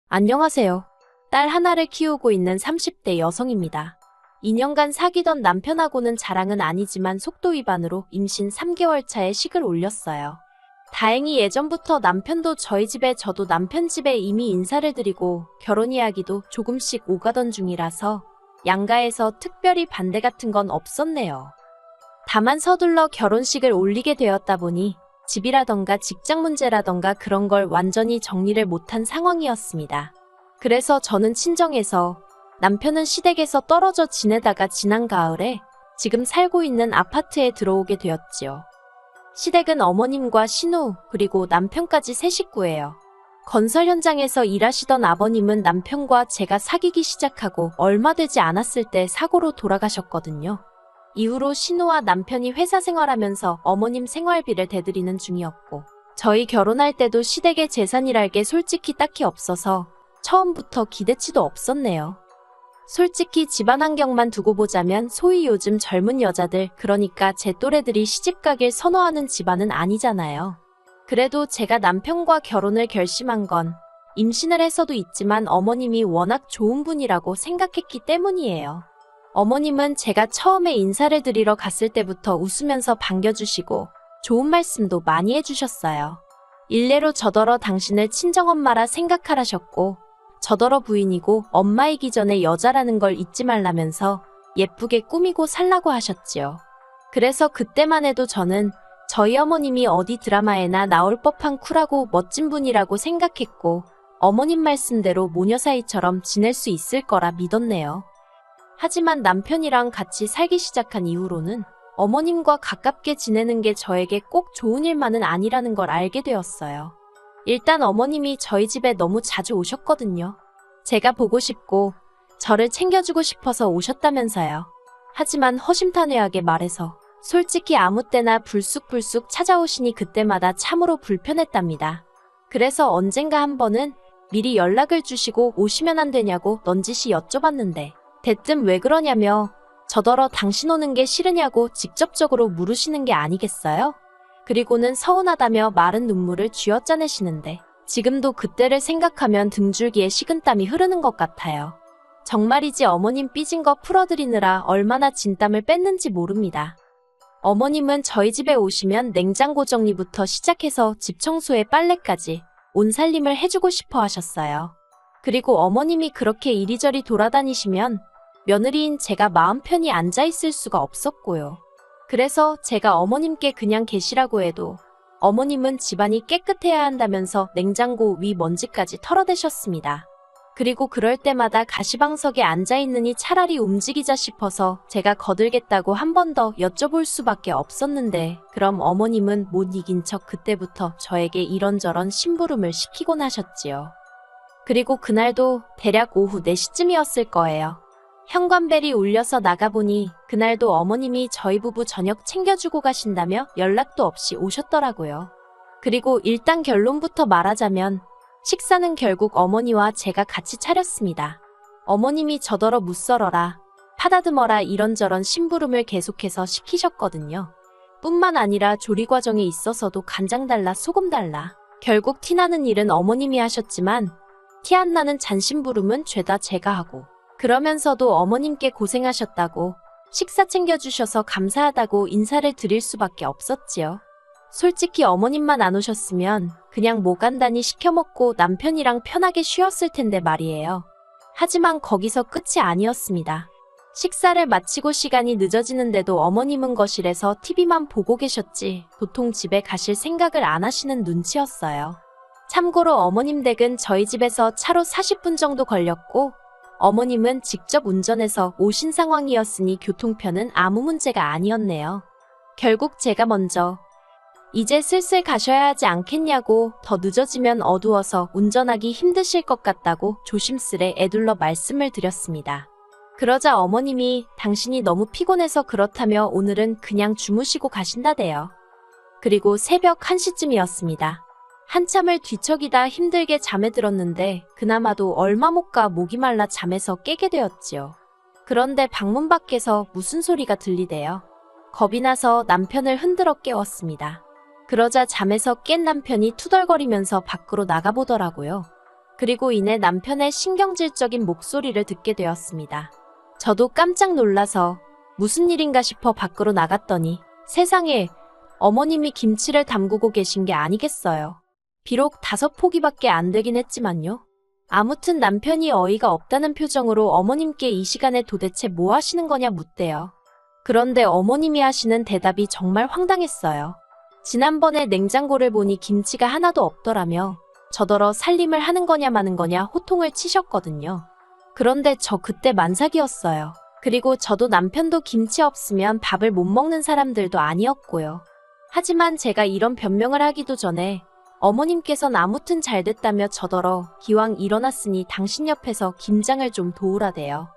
안녕하세요. 딸 하나를 키우고 있는 30대 여성입니다. 2년간 사귀던 남편하고는 자랑은 아니지만 속도 위반으로 임신 3개월 차에 식을 올렸어요. 다행히 예전부터 남편도 저희 집에 저도 남편 집에 이미 인사를 드리고 결혼 이야기도 조금씩 오가던 중이라서 양가에서 특별히 반대 같은 건 없었네요. 다만 서둘러 결혼식을 올리게 되었다 보니 집이라던가 직장 문제라던가 그런 걸 완전히 정리를 못한 상황이었습니다. 그래서 저는 친정에서, 남편은 시댁에서 떨어져 지내다가 지난 가을에 지금 살고 있는 아파트에 들어오게 되었지요. 시댁은 어머님과 신우, 그리고 남편까지 세 식구예요. 건설 현장에서 일하시던 아버님은 남편과 제가 사귀기 시작하고 얼마 되지 않았을 때 사고로 돌아가셨거든요. 이후로 신우와 남편이 회사 생활하면서 어머님 생활비를 대드리는 중이었고, 저희 결혼할 때도 시댁의 재산이랄 게 솔직히 딱히 없어서 처음부터 기대치도 없었네요. 솔직히 집안 환경만 두고 보자면 소위 요즘 젊은 여자들, 그러니까 제 또래들이 시집가길 선호하는 집안은 아니잖아요. 그래도 제가 남편과 결혼을 결심한 건 임신을 해서도 있지만 어머님이 워낙 좋은 분이라고 생각했기 때문이에요. 어머님은 제가 처음에 인사를 드리러 갔을 때부터 웃으면서 반겨주시고 좋은 말씀도 많이 해주셨어요. 일례로 저더러 당신을 친정엄마라 생각하라셨고, 저더러 부인이고 엄마이기 전에 여자라는 걸 잊지 말라면서 예쁘게 꾸미고 살라고 하셨지요. 그래서 그때만 해도 저는 저희 어머님이 어디 드라마에나 나올 법한 쿨하고 멋진 분이라고 생각했고, 어머님 말씀대로 모녀 사이처럼 지낼 수 있을 거라 믿었네요. 하지만 남편이랑 같이 살기 시작한 이후로는 어머님과 가깝게 지내는 게 저에게 꼭 좋은 일만은 아니라는 걸 알게 되었어요. 일단 어머님이 저희 집에 너무 자주 오셨거든요. 제가 보고 싶고 저를 챙겨주고 싶어서 오셨다면서요. 하지만 허심탄회하게 말해서 솔직히 아무 때나 불쑥불쑥 찾아오시니 그때마다 참으로 불편했답니다. 그래서 언젠가 한 번은 미리 연락을 주시고 오시면 안 되냐고 넌지시 여쭤봤는데, 대뜸 왜 그러냐며 저더러 당신 오는 게 싫으냐고 직접적으로 물으시는 게 아니겠어요? 그리고는 서운하다며 마른 눈물을 쥐어짜내시는데, 지금도 그때를 생각하면 등줄기에 식은땀이 흐르는 것 같아요. 정말이지 어머님 삐진 거 풀어드리느라 얼마나 진땀을 뺐는지 모릅니다. 어머님은 저희 집에 오시면 냉장고 정리부터 시작해서 집 청소에 빨래까지 온 살림을 해주고 싶어 하셨어요. 그리고 어머님이 그렇게 이리저리 돌아다니시면 며느리인 제가 마음 편히 앉아있을 수가 없었고요. 그래서 제가 어머님께 그냥 계시라고 해도 어머님은 집안이 깨끗해야 한다면서 냉장고 위 먼지까지 털어대셨습니다. 그리고 그럴 때마다 가시방석에 앉아있느니 차라리 움직이자 싶어서 제가 거들겠다고 한 번 더 여쭤볼 수밖에 없었는데, 그럼 어머님은 못 이긴 척 그때부터 저에게 이런저런 심부름을 시키곤 하셨지요. 그리고 그날도 대략 오후 4시쯤이었을 거예요. 현관벨이 울려서 나가보니 그날도 어머님이 저희 부부 저녁 챙겨주고 가신다며 연락도 없이 오셨더라고요. 그리고 일단 결론부터 말하자면 식사는 결국 어머니와 제가 같이 차렸습니다. 어머님이 저더러 무썰어라, 파다듬어라 이런저런 심부름을 계속해서 시키셨거든요. 뿐만 아니라 조리 과정에 있어서도 간장 달라 소금 달라, 결국 티나는 일은 어머님이 하셨지만 티 안 나는 잔심부름은 죄다 제가 하고, 그러면서도 어머님께 고생하셨다고, 식사 챙겨주셔서 감사하다고 인사를 드릴 수밖에 없었지요. 솔직히 어머님만 안 오셨으면 그냥 뭐 간단히 시켜먹고 남편이랑 편하게 쉬었을 텐데 말이에요. 하지만 거기서 끝이 아니었습니다. 식사를 마치고 시간이 늦어지는데도 어머님은 거실에서 TV만 보고 계셨지 도통 집에 가실 생각을 안 하시는 눈치였어요. 참고로 어머님 댁은 저희 집에서 차로 40분 정도 걸렸고, 어머님은 직접 운전해서 오신 상황이었으니 교통편은 아무 문제가 아니었네요. 결국 제가 먼저 이제 슬슬 가셔야 하지 않겠냐고, 더 늦어지면 어두워서 운전하기 힘드실 것 같다고 조심스레 애둘러 말씀을 드렸습니다. 그러자 어머님이 당신이 너무 피곤해서 그렇다며 오늘은 그냥 주무시고 가신다대요. 그리고 새벽 1시쯤이었습니다. 한참을 뒤척이다 힘들게 잠에 들었는데 그나마도 얼마 못 가 목이 말라 잠에서 깨게 되었지요. 그런데 방문 밖에서 무슨 소리가 들리대요. 겁이 나서 남편을 흔들어 깨웠습니다. 그러자 잠에서 깬 남편이 투덜거리면서 밖으로 나가보더라고요. 그리고 이내 남편의 신경질적인 목소리를 듣게 되었습니다. 저도 깜짝 놀라서 무슨 일인가 싶어 밖으로 나갔더니 세상에 어머님이 김치를 담그고 계신 게 아니겠어요. 비록 5포기밖에 안 되긴 했지만요. 아무튼 남편이 어이가 없다는 표정으로 어머님께 이 시간에 도대체 뭐 하시는 거냐 묻대요. 그런데 어머님이 하시는 대답이 정말 황당했어요. 지난번에 냉장고를 보니 김치가 하나도 없더라며 저더러 살림을 하는 거냐 마는 거냐 호통을 치셨거든요. 그런데 저 그때 만삭이었어요. 그리고 저도 남편도 김치 없으면 밥을 못 먹는 사람들도 아니었고요. 하지만 제가 이런 변명을 하기도 전에 어머님께선 아무튼 잘 됐다며 저더러 기왕 일어났으니 당신 옆에서 김장을 좀 도우라대요.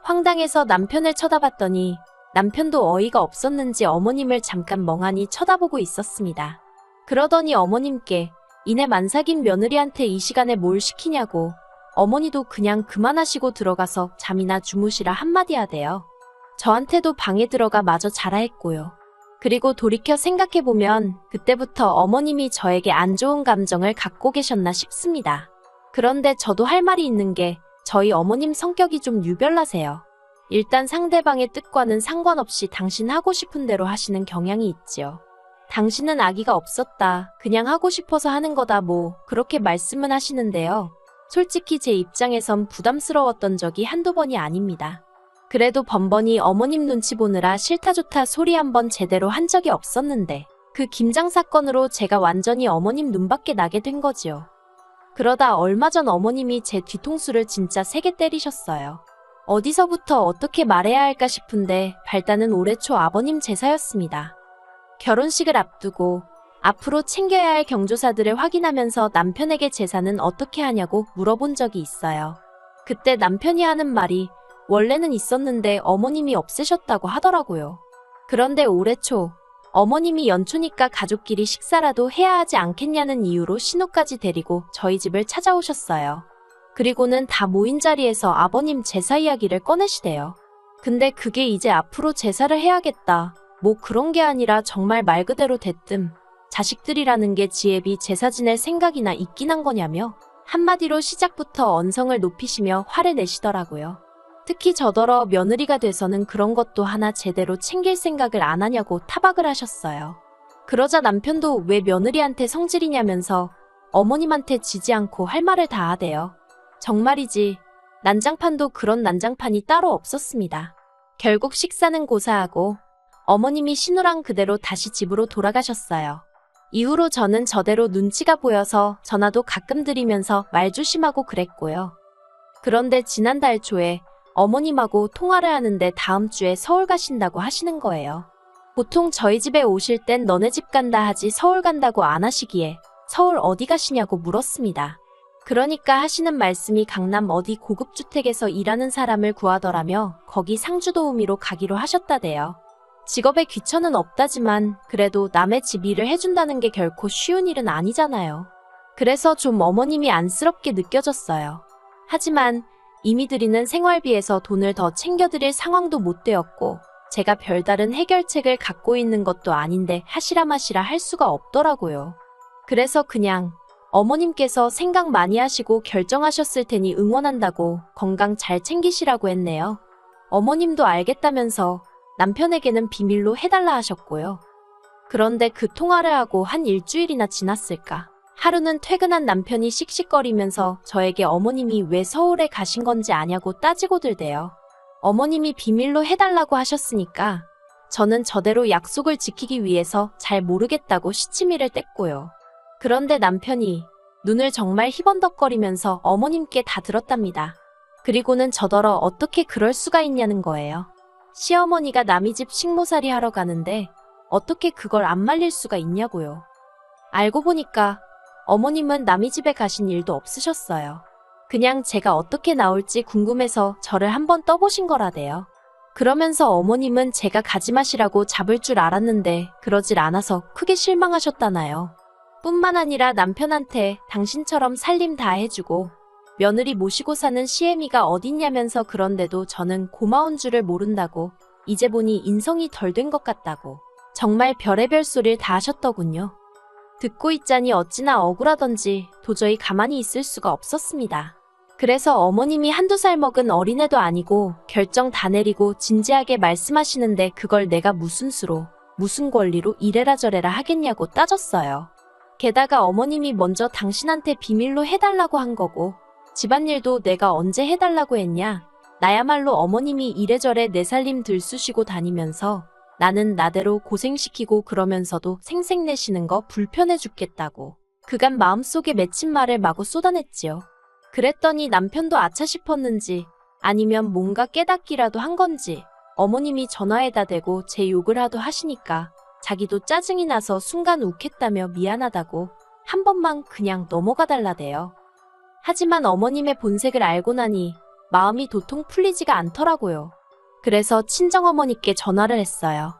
황당해서 남편을 쳐다봤더니 남편도 어이가 없었는지 어머님을 잠깐 멍하니 쳐다보고 있었습니다. 그러더니 어머님께 이내 만삭인 며느리한테 이 시간에 뭘 시키냐고 어머니도 그냥 그만하시고 들어가서 잠이나 주무시라 한마디 하대요. 저한테도 방에 들어가 마저 자라 했고요. 그리고 돌이켜 생각해보면 그때부터 어머님이 저에게 안 좋은 감정을 갖고 계셨나 싶습니다. 그런데 저도 할 말이 있는 게 저희 어머님 성격이 좀 유별나세요. 일단 상대방의 뜻과는 상관없이 당신 하고 싶은 대로 하시는 경향이 있지요. 당신은 아기가 없었다. 그냥 하고 싶어서 하는 거다 뭐 그렇게 말씀은 하시는데요. 솔직히 제 입장에선 부담스러웠던 적이 한두 번이 아닙니다. 그래도 번번이 어머님 눈치 보느라 싫다 좋다 소리 한번 제대로 한 적이 없었는데 그 김장 사건으로 제가 완전히 어머님 눈밖에 나게 된 거지요. 그러다 얼마 전 어머님이 제 뒤통수를 진짜 세게 때리셨어요. 어디서부터 어떻게 말해야 할까 싶은데 발단은 올해 초 아버님 제사였습니다. 결혼식을 앞두고 앞으로 챙겨야 할 경조사들을 확인하면서 남편에게 제사는 어떻게 하냐고 물어본 적이 있어요. 그때 남편이 하는 말이 원래는 있었는데 어머님이 없애셨다고 하더라고요. 그런데 올해 초 어머님이 연초니까 가족끼리 식사라도 해야 하지 않겠냐는 이유로 신우까지 데리고 저희 집을 찾아오셨어요. 그리고는 다 모인 자리에서 아버님 제사 이야기를 꺼내시대요. 근데 그게 이제 앞으로 제사를 해야겠다. 뭐 그런 게 아니라 정말 말 그대로 대뜸 자식들이라는 게 지혜비 제사 지낼 생각이나 있긴 한 거냐며 한마디로 시작부터 언성을 높이시며 화를 내시더라고요. 특히 저더러 며느리가 돼서는 그런 것도 하나 제대로 챙길 생각을 안 하냐고 타박을 하셨어요. 그러자 남편도 왜 며느리한테 성질이냐면서 어머님한테 지지 않고 할 말을 다 하대요. 정말이지 난장판도 그런 난장판이 따로 없었습니다. 결국 식사는 고사하고 어머님이 신우랑 그대로 다시 집으로 돌아가셨어요. 이후로 저는 저대로 눈치가 보여서 전화도 가끔 드리면서 말 조심하고 그랬고요. 그런데 지난달 초에 어머님하고 통화를 하는데 다음 주에 서울 가신다고 하시는 거예요. 보통 저희 집에 오실 땐 너네 집 간다 하지 서울 간다고 안 하시기에 서울 어디 가시냐고 물었습니다. 그러니까 하시는 말씀이 강남 어디 고급주택에서 일하는 사람을 구하더라며 거기 상주도우미로 가기로 하셨다대요. 직업에 귀천은 없다지만 그래도 남의 집 일을 해준다는 게 결코 쉬운 일은 아니잖아요. 그래서 좀 어머님이 안쓰럽게 느껴졌어요. 하지만 이미 드리는 생활비에서 돈을 더 챙겨드릴 상황도 못 되었고 제가 별다른 해결책을 갖고 있는 것도 아닌데 하시라 마시라 할 수가 없더라고요. 그래서 그냥 어머님께서 생각 많이 하시고 결정하셨을 테니 응원한다고 건강 잘 챙기시라고 했네요. 어머님도 알겠다면서 남편에게는 비밀로 해달라 하셨고요. 그런데 그 통화를 하고 한 일주일이나 지났을까. 하루는 퇴근한 남편이 씩씩거리면서 저에게 어머님이 왜 서울에 가신 건지 아냐고 따지고 들대요. 어머님이 비밀로 해달라고 하셨으니까 저는 저대로 약속을 지키기 위해서 잘 모르겠다고 시치미를 뗐고요. 그런데 남편이 눈을 정말 희번덕거리면서 어머님께 다 들었답니다. 그리고는 저더러 어떻게 그럴 수가 있냐는 거예요. 시어머니가 남의 집 식모살이 하러 가는데 어떻게 그걸 안 말릴 수가 있냐고요. 알고 보니까 어머님은 남의 집에 가신 일도 없으셨어요. 그냥 제가 어떻게 나올지 궁금해서 저를 한번 떠보신 거라대요. 그러면서 어머님은 제가 가지 마시라고 잡을 줄 알았는데 그러질 않아서 크게 실망하셨다나요. 뿐만 아니라 남편한테 당신처럼 살림 다 해주고 며느리 모시고 사는 시애미가 어딨냐면서 그런데도 저는 고마운 줄을 모른다고 이제 보니 인성이 덜 된 것 같다고 정말 별의별 소리를 다 하셨더군요. 듣고 있자니 어찌나 억울하던지 도저히 가만히 있을 수가 없었습니다. 그래서 어머님이 한두 살 먹은 어린애도 아니고 결정 다 내리고 진지하게 말씀하시는데 그걸 내가 무슨 수로, 무슨 권리로 이래라 저래라 하겠냐고 따졌어요. 게다가 어머님이 먼저 당신한테 비밀로 해달라고 한 거고 집안일도 내가 언제 해달라고 했냐. 나야말로 어머님이 이래저래 내 살림 들쑤시고 다니면서 나는 나대로 고생시키고 그러면서도 생색내시는 거 불편해 죽겠다고 그간 마음속에 맺힌 말을 마구 쏟아냈지요. 그랬더니 남편도 아차 싶었는지 아니면 뭔가 깨닫기라도 한 건지 어머님이 전화에다 대고 제 욕을 하도 하시니까 자기도 짜증이 나서 순간 욱했다며 미안하다고 한 번만 그냥 넘어가 달라대요. 하지만 어머님의 본색을 알고 나니 마음이 도통 풀리지가 않더라고요. 그래서 친정어머니께 전화를 했어요.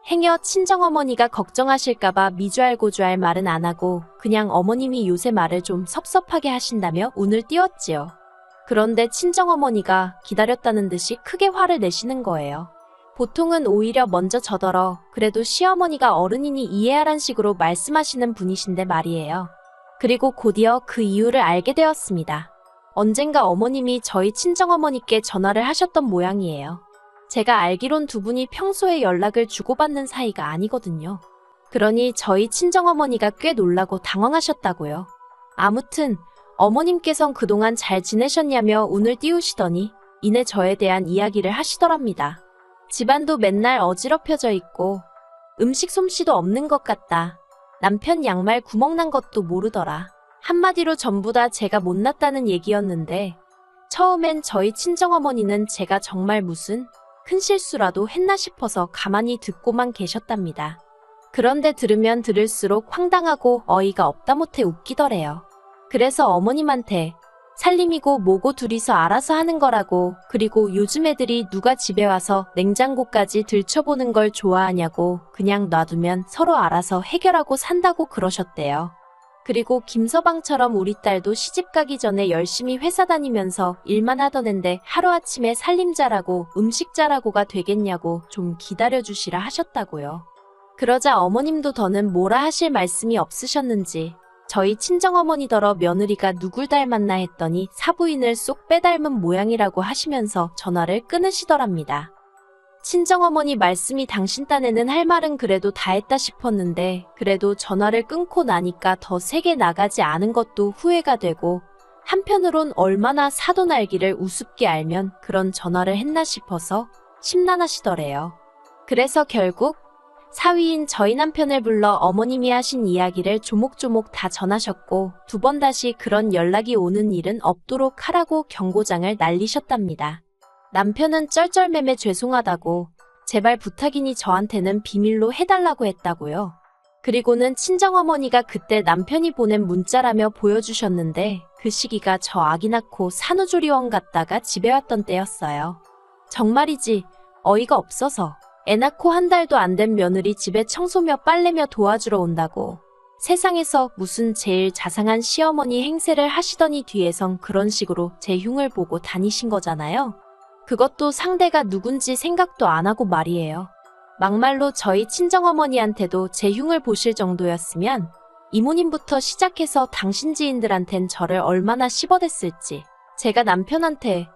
행여 친정어머니가 걱정하실까봐 미주알고주알 말은 안 하고 그냥 어머님이 요새 말을 좀 섭섭하게 하신다며 운을 띄웠지요. 그런데 친정어머니가 기다렸다는 듯이 크게 화를 내시는 거예요. 보통은 오히려 먼저 저더러 그래도 시어머니가 어른이니 이해하란 식으로 말씀하시는 분이신데 말이에요. 그리고 곧이어 그 이유를 알게 되었습니다. 언젠가 어머님이 저희 친정어머니께 전화를 하셨던 모양이에요. 제가 알기론 두 분이 평소에 연락을 주고받는 사이가 아니거든요. 그러니 저희 친정어머니가 꽤 놀라고 당황하셨다고요. 아무튼 어머님께선 그동안 잘 지내셨냐며 운을 띄우시더니 이내 저에 대한 이야기를 하시더랍니다. 집안도 맨날 어지럽혀져 있고 음식 솜씨도 없는 것 같다. 남편 양말 구멍 난 것도 모르더라. 한마디로 전부 다 제가 못났다는 얘기였는데 처음엔 저희 친정어머니는 제가 정말 무슨 큰 실수라도 했나 싶어서 가만히 듣고만 계셨답니다. 그런데 들으면 들을수록 황당하고 어이가 없다 못해 웃기더래요. 그래서 어머님한테 살림이고 뭐고 둘이서 알아서 하는 거라고, 그리고 요즘 애들이 누가 집에 와서 냉장고까지 들춰보는 걸 좋아하냐고, 그냥 놔두면 서로 알아서 해결하고 산다고 그러셨대요. 그리고 김서방처럼 우리 딸도 시집 가기 전에 열심히 회사 다니면서 일만 하던 앤데 하루아침에 살림 잘하고 음식 잘하고가 되겠냐고 좀 기다려주시라 하셨다고요. 그러자 어머님도 더는 뭐라 하실 말씀이 없으셨는지 저희 친정어머니더러 며느리가 누굴 닮았나 했더니 사부인을 쏙 빼닮은 모양이라고 하시면서 전화를 끊으시더랍니다. 친정어머니 말씀이 당신 딴에는 할 말은 그래도 다 했다 싶었는데 그래도 전화를 끊고 나니까 더 세게 나가지 않은 것도 후회가 되고 한편으론 얼마나 사돈 알기를 우습게 알면 그런 전화를 했나 싶어서 심란하시더래요. 그래서 결국 사위인 저희 남편을 불러 어머님이 하신 이야기를 조목조목 다 전하셨고 두 번 다시 그런 연락이 오는 일은 없도록 하라고 경고장을 날리셨답니다. 남편은 쩔쩔매매 죄송하다고 제발 부탁이니 저한테는 비밀로 해달라고 했다고요. 그리고는 친정어머니가 그때 남편이 보낸 문자라며 보여주셨는데 그 시기가 저 아기 낳고 산후조리원 갔다가 집에 왔던 때였어요. 정말이지 어이가 없어서 애 낳고 한 달도 안 된 며느리 집에 청소며 빨래며 도와주러 온다고 세상에서 무슨 제일 자상한 시어머니 행세를 하시더니 뒤에선 그런 식으로 제 흉을 보고 다니신 거잖아요. 그것도 상대가 누군지 생각도 안 하고 말이에요. 막말로 저희 친정어머니한테도 제 흉을 보실 정도였으면 이모님부터 시작해서 당신 지인들한텐 저를 얼마나 씹어댔을지 제가 남편한테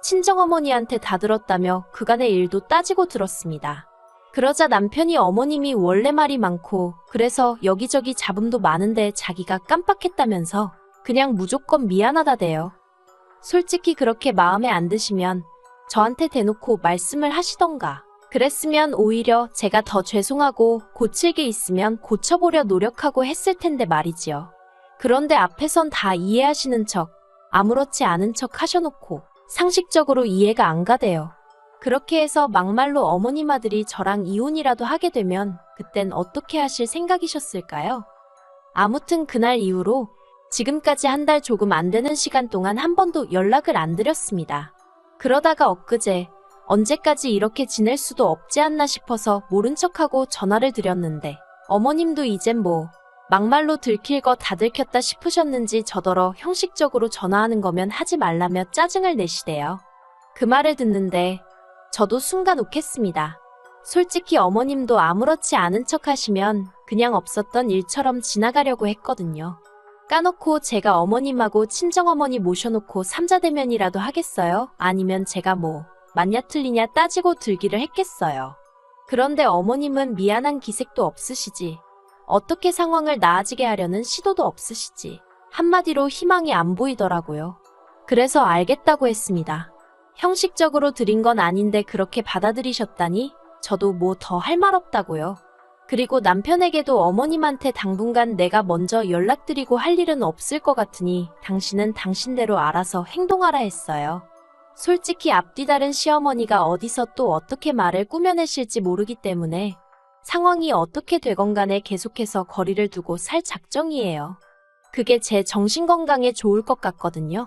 친정어머니한테 다 들었다며 그간의 일도 따지고 들었습니다. 그러자 남편이 어머님이 원래 말이 많고 그래서 여기저기 잡음도 많은데 자기가 깜빡했다면서 그냥 무조건 미안하다대요. 솔직히 그렇게 마음에 안 드시면 저한테 대놓고 말씀을 하시던가 그랬으면 오히려 제가 더 죄송하고 고칠 게 있으면 고쳐보려 노력하고 했을 텐데 말이지요. 그런데 앞에선 다 이해하시는 척 아무렇지 않은 척 하셔놓고 상식적으로 이해가 안 가대요. 그렇게 해서 막말로 어머님 아들이 저랑 이혼이라도 하게 되면 그땐 어떻게 하실 생각이셨을까요? 아무튼 그날 이후로 지금까지 한 달 조금 안 되는 시간 동안 한 번도 연락을 안 드렸습니다. 그러다가 엊그제 언제까지 이렇게 지낼 수도 없지 않나 싶어서 모른 척하고 전화를 드렸는데 어머님도 이젠 뭐 막말로 들킬 거 다 들켰다 싶으셨는지 저더러 형식적으로 전화하는 거면 하지 말라며 짜증을 내시대요. 그 말을 듣는데 저도 순간 욱했습니다. 솔직히 어머님도 아무렇지 않은 척 하시면 그냥 없었던 일처럼 지나가려고 했거든요. 까놓고 제가 어머님하고 친정어머니 모셔놓고 삼자대면이라도 하겠어요? 아니면 제가 뭐 맞냐 틀리냐 따지고 들기를 했겠어요. 그런데 어머님은 미안한 기색도 없으시지. 어떻게 상황을 나아지게 하려는 시도도 없으시지. 한마디로 희망이 안 보이더라고요. 그래서 알겠다고 했습니다. 형식적으로 드린 건 아닌데 그렇게 받아들이셨다니 저도 뭐 더 할 말 없다고요. 그리고 남편에게도 어머님한테 당분간 내가 먼저 연락드리고 할 일은 없을 것 같으니 당신은 당신대로 알아서 행동하라 했어요. 솔직히 앞뒤 다른 시어머니가 어디서 또 어떻게 말을 꾸며내실지 모르기 때문에 상황이 어떻게 되건 간에 계속해서 거리를 두고 살 작정이에요. 그게 제 정신건강에 좋을 것 같거든요.